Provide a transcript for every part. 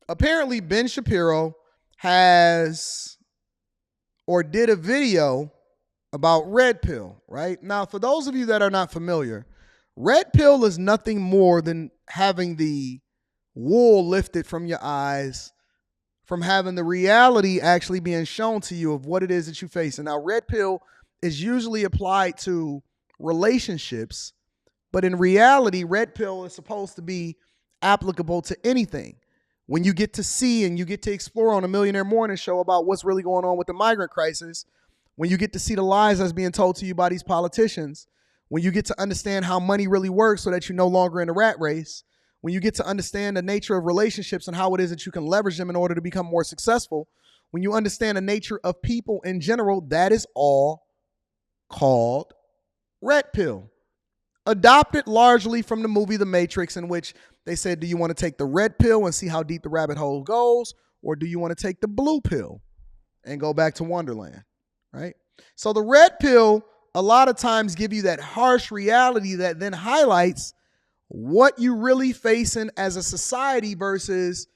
apparently Ben Shapiro has or did a video about red pill, right? Now, for those of you that are not familiar, red pill is nothing more than having the wool lifted from your eyes, from having the reality actually being shown to you of what it is that you face. And now, red pill is usually applied to relationships, but in reality, red pill is supposed to be applicable to anything. When you get to see and you get to explore on a Millionaire Morning Show about what's really going on with the migrant crisis, when you get to see the lies that's being told to you by these politicians, when you get to understand how money really works so that you're no longer in a rat race, when you get to understand the nature of relationships and how it is that you can leverage them in order to become more successful, when you understand the nature of people in general, that is all called red pill. Adopted largely from the movie The Matrix, in which they said, do you want to take the red pill and see how deep the rabbit hole goes, or do you want to take the blue pill and go back to Wonderland, right? So the red pill a lot of times give you that harsh reality that then highlights what you really facing as a society versus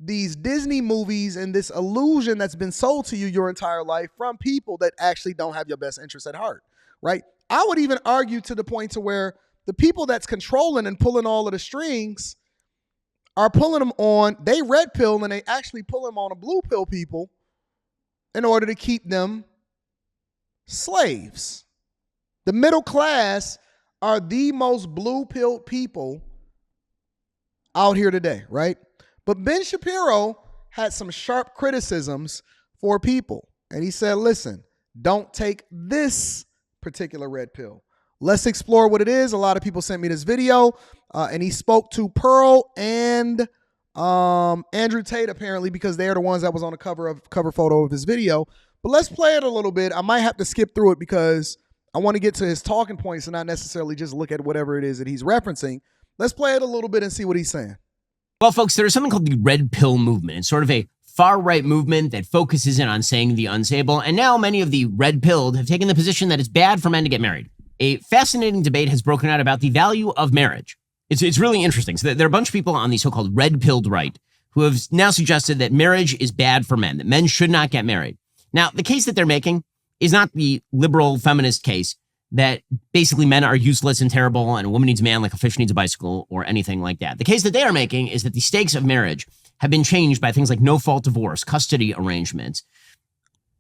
these Disney movies and this illusion that's been sold to you your entire life from people that actually don't have your best interest at heart, right? I would even argue to the point to where the people that's controlling and pulling all of the strings are pulling them on, they red pill and they actually pull them on a blue pill people in order to keep them slaves. The middle class are the most blue-pilled people out here today, right? But Ben Shapiro had some sharp criticisms for people. And he said, listen, don't take this particular red pill. Let's explore what it is. A lot of people sent me this video, and he spoke to Pearl and Andrew Tate, apparently, because they're the ones that was on the cover photo of his video. But let's play it a little bit. I might have to skip through it because I want to get to his talking points and not necessarily just look at whatever it is that he's referencing. Let's play it a little bit and see what he's saying. Well, folks, there is something called the red pill movement. It's sort of a far-right movement that focuses in on saying the unsayable. And now many of the red-pilled have taken the position that it's bad for men to get married. A fascinating debate has broken out about the value of marriage. It's really interesting. So there are a bunch of people on the so-called red-pilled right who have now suggested that marriage is bad for men, that men should not get married. Now, the case that they're making is not the liberal feminist case that basically men are useless and terrible and a woman needs a man like a fish needs a bicycle or anything like that. The case that they are making is that the stakes of marriage have been changed by things like no-fault divorce, custody arrangements,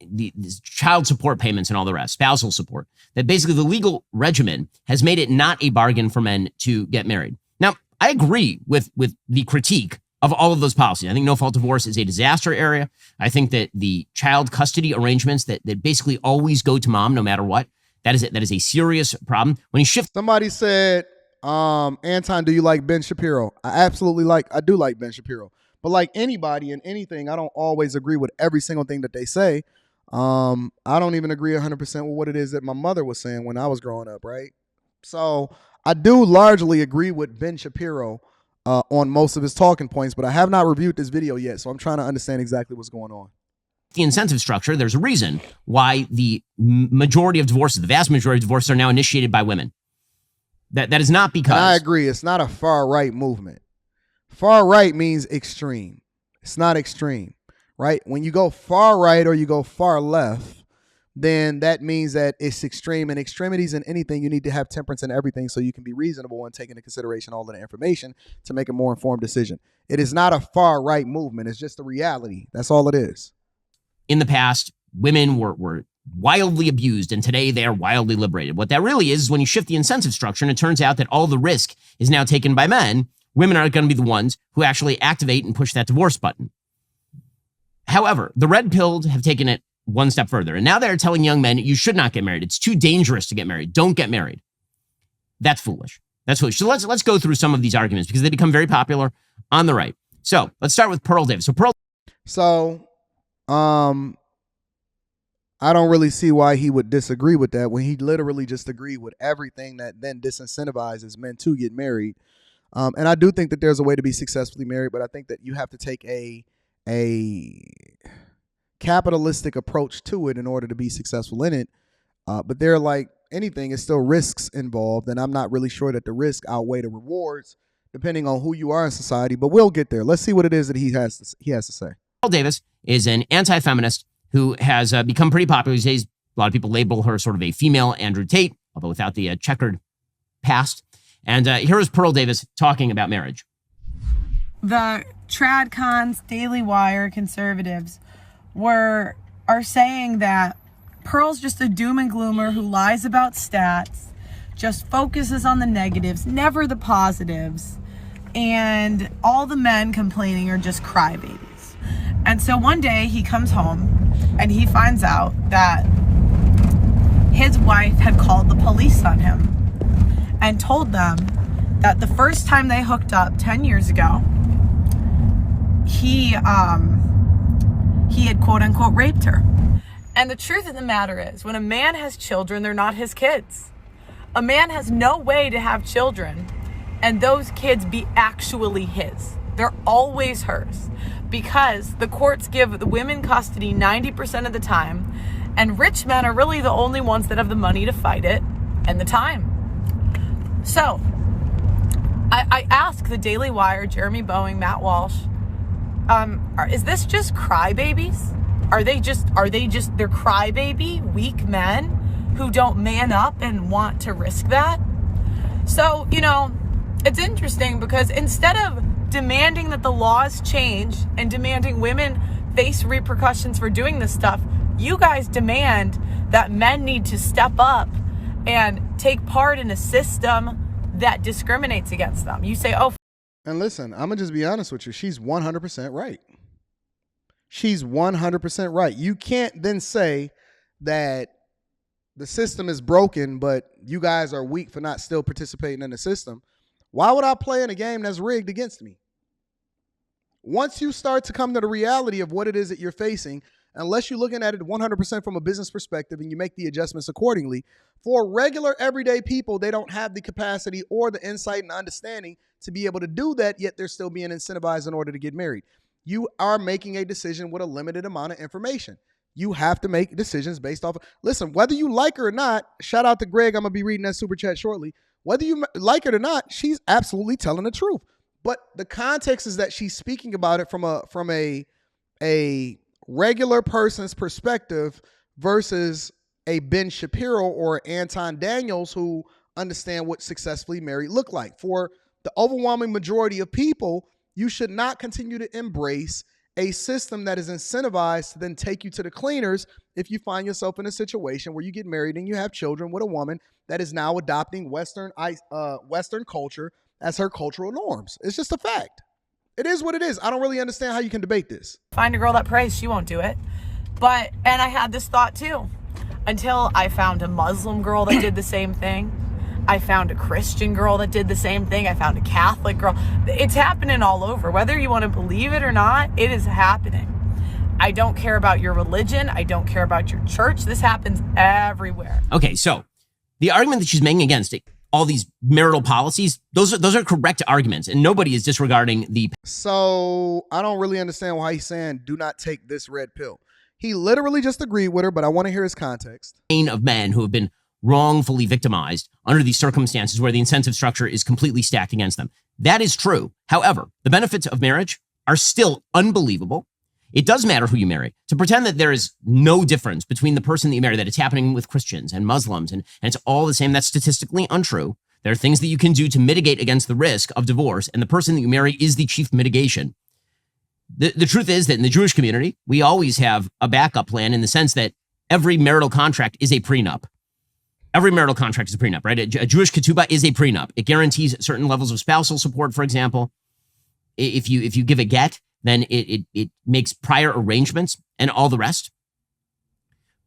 the child support payments and all the rest, spousal support, that basically the legal regimen has made it not a bargain for men to get married. Now, I agree with the critique of all of those policies. I think no-fault divorce is a disaster area. I think that the child custody arrangements that basically always go to mom no matter what, that is a serious problem. When you shift... Somebody said, Anton, do you like Ben Shapiro? I do like Ben Shapiro. But like anybody and anything, I don't always agree with every single thing that they say. I don't even agree 100% with what it is that my mother was saying when I was growing up, right? So I do largely agree with Ben Shapiro on most of his talking points, but I have not reviewed this video yet, so I'm trying to understand exactly what's going on. The incentive structure, there's a reason why the majority of divorces, the vast majority of divorces are now initiated by women. That is not because... And I agree. It's not a far-right movement. Far-right means extreme. It's not extreme, right? When you go far-right or you go far-left, then that means that it's extreme. And extremities in anything, you need to have temperance in everything so you can be reasonable and take into consideration all of the information to make a more informed decision. It is not a far-right movement. It's just a reality. That's all it is. In the past, women were wildly abused, and today they are wildly liberated. What that really is when you shift the incentive structure, and it turns out that all the risk is now taken by men, women are going to be the ones who actually activate and push that divorce button. However, the red-pilled have taken it one step further, and now they're telling young men, you should not get married. It's too dangerous to get married. Don't get married. That's foolish. That's foolish. So let's go through some of these arguments because they become very popular on the right. So let's start with Pearl Davis. I don't really see why he would disagree with that when he literally just agreed with everything that then disincentivizes men to get married. And I do think that there's a way to be successfully married, but I think that you have to take a capitalistic approach to it in order to be successful in it. But there, like anything, is still risks involved, and I'm not really sure that the risk outweigh the rewards depending on who you are in society. But we'll get there. Let's see what it is that he has to say. Pearl Davis is an anti-feminist who has become pretty popular these days. A lot of people label her sort of a female Andrew Tate, although without the checkered past. And here is Pearl Davis talking about marriage. The TradCons, Daily Wire, conservatives are saying that Pearl's just a doom and gloomer who lies about stats, just focuses on the negatives, never the positives, and all the men complaining are just crybabies. And so one day he comes home and he finds out that his wife had called the police on him and told them that the first time they hooked up 10 years ago, he had quote unquote raped her. And the truth of the matter is, when a man has children, they're not his kids. A man has no way to have children and those kids be actually his. They're always hers, because the courts give the women custody 90% of the time, and rich men are really the only ones that have the money to fight it and the time. So I ask the Daily Wire, Jeremy Boeing, Matt Walsh, is this just crybabies? Are they just they're crybaby, weak men who don't man up and want to risk that? So, it's interesting because instead of demanding that the laws change and demanding women face repercussions for doing this stuff, you guys demand that men need to step up and take part in a system that discriminates against them. You say, oh. And listen, I'm going to just be honest with you. She's 100% right. She's 100% right. You can't then say that the system is broken, but you guys are weak for not still participating in the system. Why would I play in a game that's rigged against me? Once you start to come to the reality of what it is that you're facing, unless you're looking at it 100% from a business perspective and you make the adjustments accordingly, for regular everyday people, they don't have the capacity or the insight and understanding to be able to do that, yet they're still being incentivized in order to get married. You are making a decision with a limited amount of information. You have to make decisions based off of, listen, whether you like her or not, shout out to Greg, I'm going to be reading that super chat shortly. Whether you like it or not, she's absolutely telling the truth. But the context is that she's speaking about it from a regular person's perspective versus a Ben Shapiro or Anton Daniels who understand what successfully married look like. For the overwhelming majority of people, you should not continue to embrace a system that is incentivized to then take you to the cleaners if you find yourself in a situation where you get married and you have children with a woman that is now adopting Western culture as her cultural norms. It's just a fact. It is what it is. I don't really understand how you can debate this. Find a girl that prays, she won't do it. And I had this thought too, until I found a Muslim girl that did the same thing. I found a Christian girl that did the same thing. I found a Catholic girl. It's happening all over. Whether you want to believe it or not, it is happening. I don't care about your religion. I don't care about your church. This happens everywhere. Okay, so the argument that she's making against it, all these marital policies, those are correct arguments, and nobody is disregarding the. So I don't really understand why he's saying do not take this red pill. He literally just agreed with her, but I want to hear his context. Of men who have been wrongfully victimized under these circumstances where the incentive structure is completely stacked against them. That is true. However, the benefits of marriage are still unbelievable. It does matter who you marry. To pretend that there is no difference between the person that you marry, that it's happening with Christians and Muslims, and it's all the same, that's statistically untrue. There are things that you can do to mitigate against the risk of divorce, and the person that you marry is the chief mitigation. The truth is that in the Jewish community, we always have a backup plan in the sense that every marital contract is a prenup. Every marital contract is a prenup, right? A Jewish ketubah is a prenup. It guarantees certain levels of spousal support, for example. If you give a get, then it makes prior arrangements and all the rest.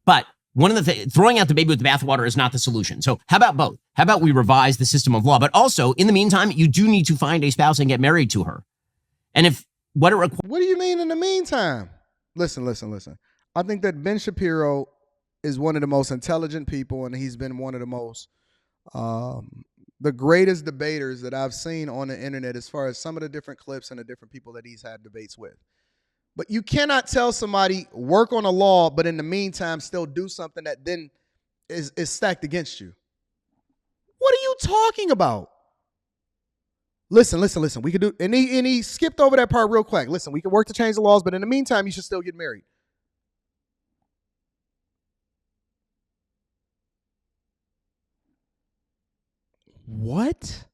But one of the throwing out the baby with the bathwater is not the solution. So how about both? How about we revise the system of law? But also, in the meantime, you do need to find a spouse and get married to her. And if what do you mean in the meantime? Listen. I think that Ben Shapiro is one of the most intelligent people, and he's been one of the most, the greatest debaters that I've seen on the internet as far as some of the different clips and the different people that he's had debates with. But you cannot tell somebody work on a law, but in the meantime still do something that then is stacked against you. What are you talking about? Listen. We could do, and he skipped over that part real quick. Listen, we can work to change the laws, but in the meantime, you should still get married. What?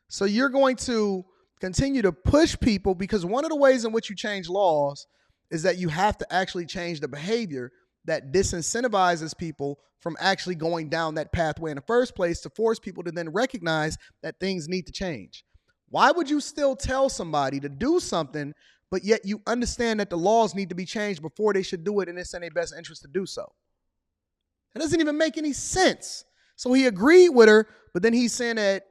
So you're going to continue to push people, because one of the ways in which you change laws is that you have to actually change the behavior that disincentivizes people from actually going down that pathway in the first place, to force people to then recognize that things need to change. Why would you still tell somebody to do something, but yet you understand that the laws need to be changed before they should do it, and it's in their best interest to do so? It doesn't even make any sense. So he agreed with her, but then he's saying that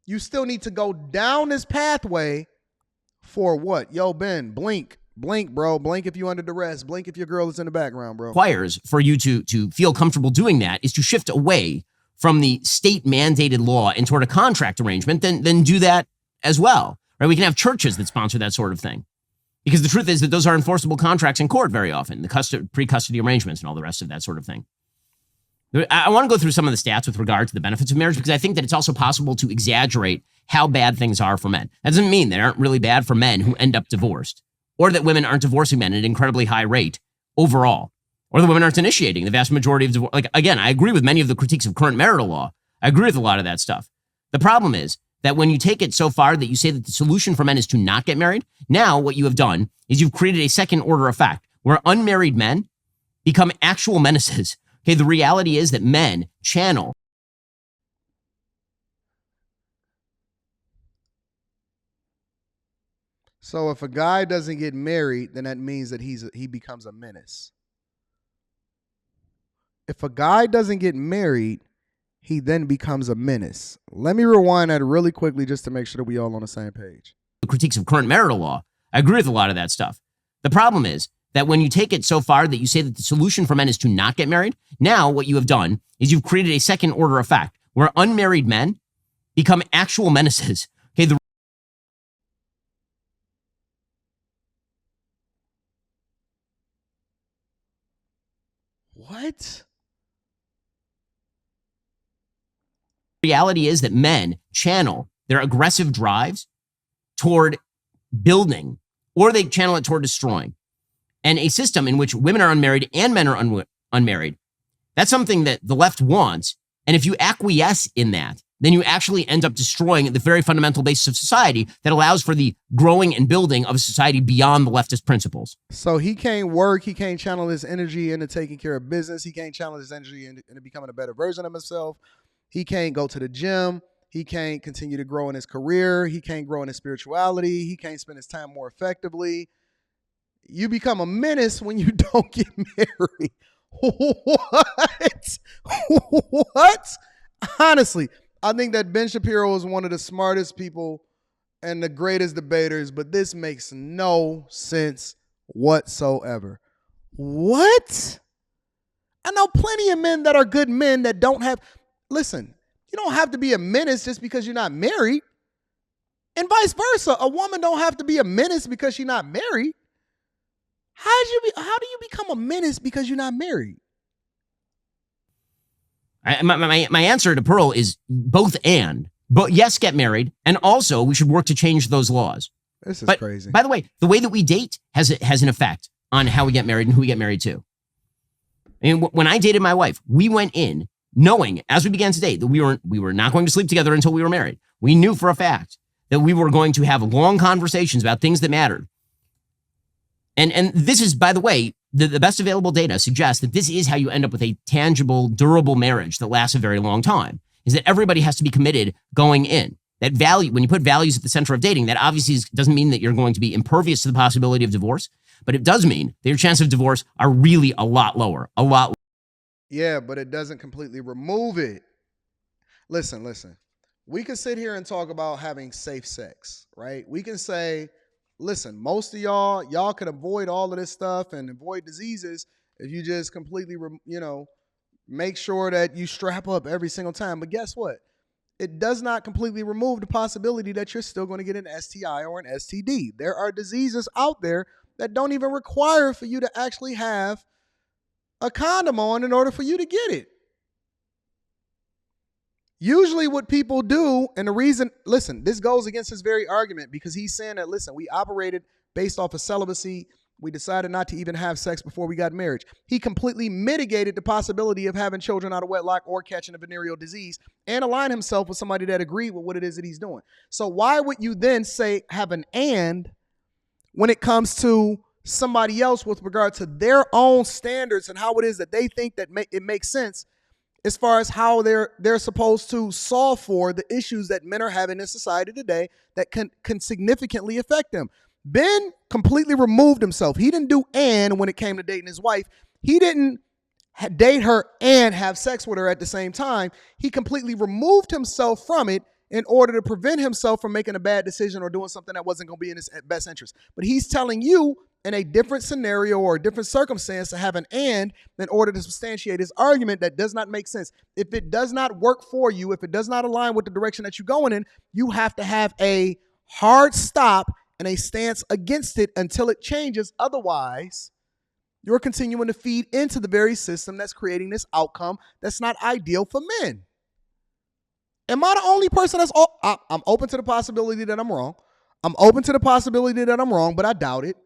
you still need to go down this pathway for what? Yo, Ben, blink, bro. Blink if you under duress. Blink if your girl is in the background, bro. Requires for you to feel comfortable doing that is to shift away from the state mandated law and toward a contract arrangement, then do that as well, right? We can have churches that sponsor that sort of thing, because the truth is that those are enforceable contracts in court very often, the pre-custody arrangements and all the rest of that sort of thing. I want to go through some of the stats with regard to the benefits of marriage, because I think that it's also possible to exaggerate how bad things are for men. That doesn't mean they aren't really bad for men who end up divorced, or that women aren't divorcing men at an incredibly high rate overall, or that women aren't initiating the vast majority of divorce. Like, again, I agree with many of the critiques of current marital law. I agree with a lot of that stuff. The problem is that when you take it so far that you say that the solution for men is to not get married, now what you have done is you've created a second order effect where unmarried men become actual menaces. Okay, the reality is that men channel. So if a guy doesn't get married, then that means that he becomes a menace. If a guy doesn't get married, he then becomes a menace. Let me rewind that really quickly just to make sure that we all on the same page. The critiques of current marital law. I agree with a lot of that stuff. The problem is that when you take it so far that you say that the solution for men is to not get married, now what you have done is you've created a second order effect where unmarried men become actual menaces. Okay, What? reality is that men channel their aggressive drives toward building, or they channel it toward destroying. And a system in which women are unmarried and men are unmarried, that's something that the left wants. And if you acquiesce in that, then you actually end up destroying the very fundamental basis of society that allows for the growing and building of a society beyond the leftist principles. So he can't work. He can't channel his energy into taking care of business. He can't channel his energy into becoming a better version of himself. He can't go to the gym. He can't continue to grow in his career. He can't grow in his spirituality. He can't spend his time more effectively. You become a menace when you don't get married. What? What? Honestly, I think that Ben Shapiro is one of the smartest people and the greatest debaters, but this makes no sense whatsoever. What? I know plenty of men that are good men that don't have... Listen, you don't have to be a menace just because you're not married. And vice versa. A woman don't have to be a menace because she's not married. How do you become a menace because you're not married? My answer to Pearl is both and. But yes, get married. And also, we should work to change those laws. This is crazy. By the way, the way that we date has an effect on how we get married and who we get married to. I mean, when I dated my wife, we went in knowing, as we began to date, that we were not going to sleep together until we were married. We knew for a fact that we were going to have long conversations about things that mattered. And this is, by the way, the best available data suggests that this is how you end up with a tangible, durable marriage that lasts a very long time, is that everybody has to be committed going in. That value, when you put values at the center of dating, that obviously doesn't mean that you're going to be impervious to the possibility of divorce, but it does mean that your chances of divorce are really a lot lower, a lot lower. Yeah, but it doesn't completely remove it. Listen. We can sit here and talk about having safe sex, right? We can say, listen, most of y'all can avoid all of this stuff and avoid diseases if you just completely, make sure that you strap up every single time. But guess what? It does not completely remove the possibility that you're still going to get an STI or an STD. There are diseases out there that don't even require for you to actually have a condom on in order for you to get it. Usually what people do, and the reason, listen, this goes against his very argument because he's saying that, listen, we operated based off of celibacy. We decided not to even have sex before we got married. He completely mitigated the possibility of having children out of wedlock or catching a venereal disease and align himself with somebody that agreed with what it is that he's doing. So why would you then say have an and when it comes to somebody else with regard to their own standards and how it is that they think that it makes sense as far as how they're supposed to solve for the issues that men are having in society today that can significantly affect them. Ben completely removed himself. He didn't do and when it came to dating his wife. He didn't date her and have sex with her at the same time. He completely removed himself from it in order to prevent himself from making a bad decision or doing something that wasn't going to be in his best interest. But he's telling you in a different scenario or a different circumstance to have an and in order to substantiate his argument that does not make sense. If it does not work for you, if it does not align with the direction that you're going in, you have to have a hard stop and a stance against it until it changes. Otherwise, you're continuing to feed into the very system that's creating this outcome that's not ideal for men. Am I the only person that's I'm open to the possibility that I'm wrong. I'm open to the possibility that I'm wrong, but I doubt it.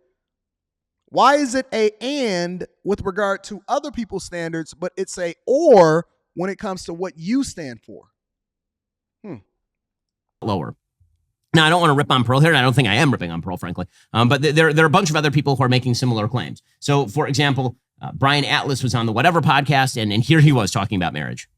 Why is it a and with regard to other people's standards, but it's a or when it comes to what you stand for? Lower. Now, I don't want to rip on Pearl here, and I don't think I am ripping on Pearl, frankly. But there are a bunch of other people who are making similar claims. So, for example, Brian Atlas was on the Whatever podcast, and here he was talking about marriage.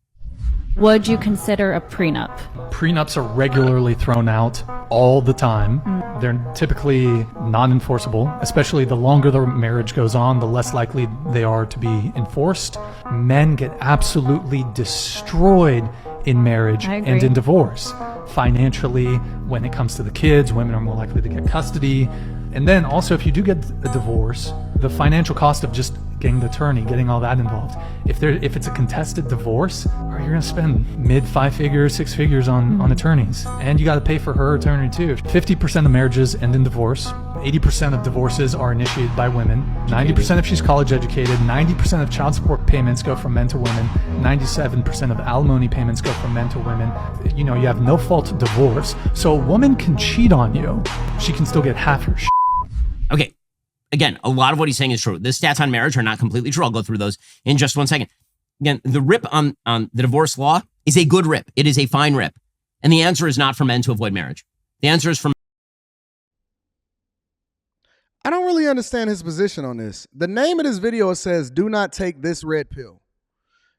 Would you consider a prenup? Prenups are regularly thrown out all the time. They're typically non-enforceable, especially the longer the marriage goes on, the less likely they are to be enforced. Men get absolutely destroyed in marriage and in divorce. Financially, when it comes to the kids, women are more likely to get custody. And then also, if you do get a divorce, the financial cost of just getting the attorney, getting all that involved. If it's a contested divorce, you're going to spend mid 5 figures, 6 figures on attorneys. And you got to pay for her attorney too. 50% of marriages end in divorce. 80% of divorces are initiated by women. 90% if she's college educated. 90% of child support payments go from men to women. 97% of alimony payments go from men to women. You know, you have no fault divorce. So a woman can cheat on you. She can still get half her shit. Okay. Again, a lot of what he's saying is true. The stats on marriage are not completely true. I'll go through those in just 1 second. Again, the rip on the divorce law is a good rip. It is a fine rip. And the answer is not for men to avoid marriage. The answer is for... I don't really understand his position on this. The name of this video says, do not take this red pill.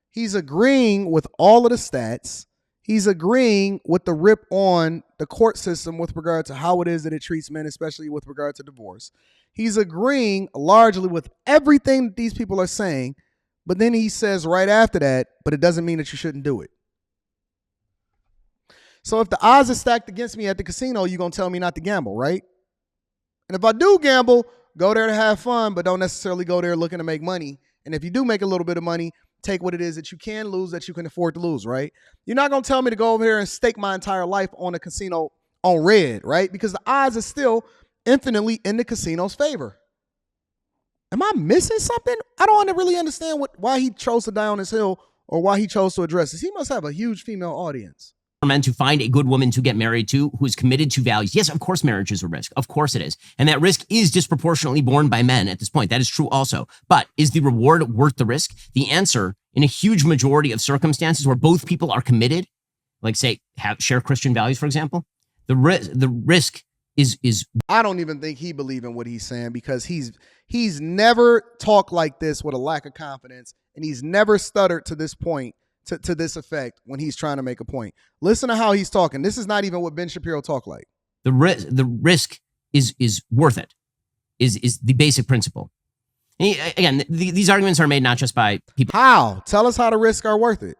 He's agreeing with all of the stats. He's agreeing with the rip on the court system with regard to how it is that it treats men, especially with regard to divorce. He's agreeing largely with everything that these people are saying, but then he says right after that, but it doesn't mean that you shouldn't do it. So if the odds are stacked against me at the casino, you're going to tell me not to gamble, right? And if I do gamble, go there to have fun, but don't necessarily go there looking to make money. And if you do make a little bit of money, take what it is that you can lose, that you can afford to lose, right? You're not going to tell me to go over here and stake my entire life on a casino on red, right? Because the odds are still infinitely in the casino's favor. Am I missing something? I don't really understand why he chose to die on this hill or why he chose to address this. He must have a huge female audience. For men to find a good woman to get married to who is committed to values. Yes, of course, marriage is a risk. Of course it is. And that risk is disproportionately borne by men at this point. That is true also. But is the reward worth the risk? The answer, in a huge majority of circumstances where both people are committed, like say, share Christian values, for example, the risk is I don't even think he believes in what he's saying because he's never talked like this with a lack of confidence, and he's never stuttered to this point to this effect when he's trying to make a point. Listen to how he's talking. This is not even what Ben Shapiro talked like. The risk is worth it. Is the basic principle. Again, these arguments are made not just by people. How? Tell us how the risks are worth it.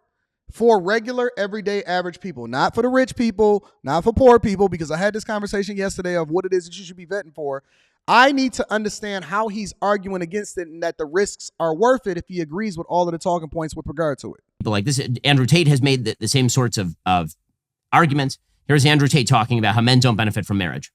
For regular, everyday, average people, not for the rich people, not for poor people, because I had this conversation yesterday of what it is that you should be vetting for. I need to understand how he's arguing against it and that the risks are worth it if he agrees with all of the talking points with regard to it. People like this, Andrew Tate has made the same sorts of arguments. Here's Andrew Tate talking about how men don't benefit from marriage.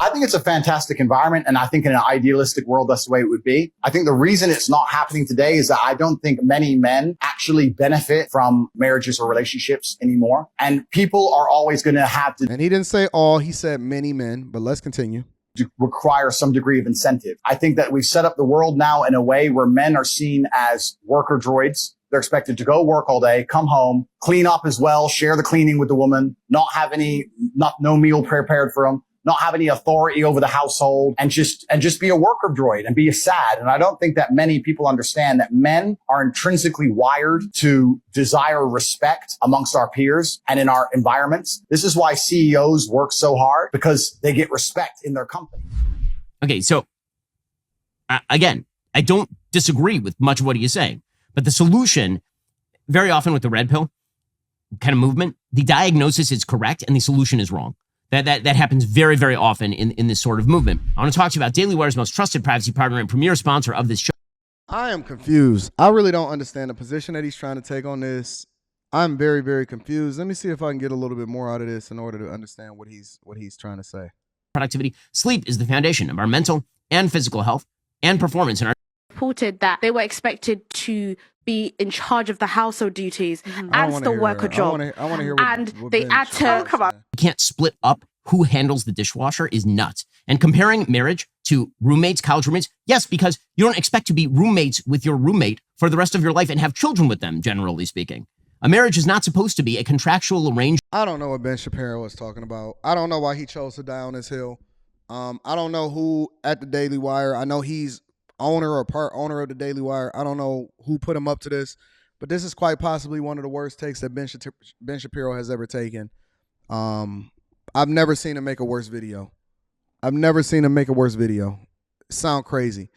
I think it's a fantastic environment. And I think in an idealistic world, that's the way it would be. I think the reason it's not happening today is that I don't think many men actually benefit from marriages or relationships anymore. And people are always going to have to. And he didn't say all, he said many men, but let's continue. Require some degree of incentive. I think that we've set up the world now in a way where men are seen as worker droids. They're expected to go work all day, come home, clean up as well, share the cleaning with the woman, no meal prepared for them, not have any authority over the household, and just be a worker droid and be a sad. And I don't think that many people understand that men are intrinsically wired to desire respect amongst our peers and in our environments. This is why CEOs work so hard, because they get respect in their company. Okay, so again, I don't disagree with much of what he is saying, but the solution, very often with the red pill kind of movement, the diagnosis is correct and the solution is wrong. That happens very, very often in this sort of movement. I want to talk to you about Daily Wire's most trusted privacy partner and premier sponsor of this show. I am confused. I really don't understand the position that he's trying to take on this. I'm very, very confused. Let me see if I can get a little bit more out of this in order to understand what he's trying to say. Productivity. Sleep is the foundation of our mental and physical health and performance in our reported that they were expected to be in charge of the household duties and still work a job. I want to hear what they Ben had to come up. You can't split up who handles the dishwasher is nuts. And comparing marriage to roommates, college roommates, yes, because you don't expect to be roommates with your roommate for the rest of your life and have children with them, generally speaking. A marriage is not supposed to be a contractual arrangement. I don't know what Ben Shapiro was talking about. I don't know why he chose to die on this hill. I don't know who at the Daily Wire. I know he's owner or part owner of the Daily Wire. I don't know who put him up to this, but this is quite possibly one of the worst takes that Ben Shapiro has ever taken. I've never seen him make a worse video. Sound crazy.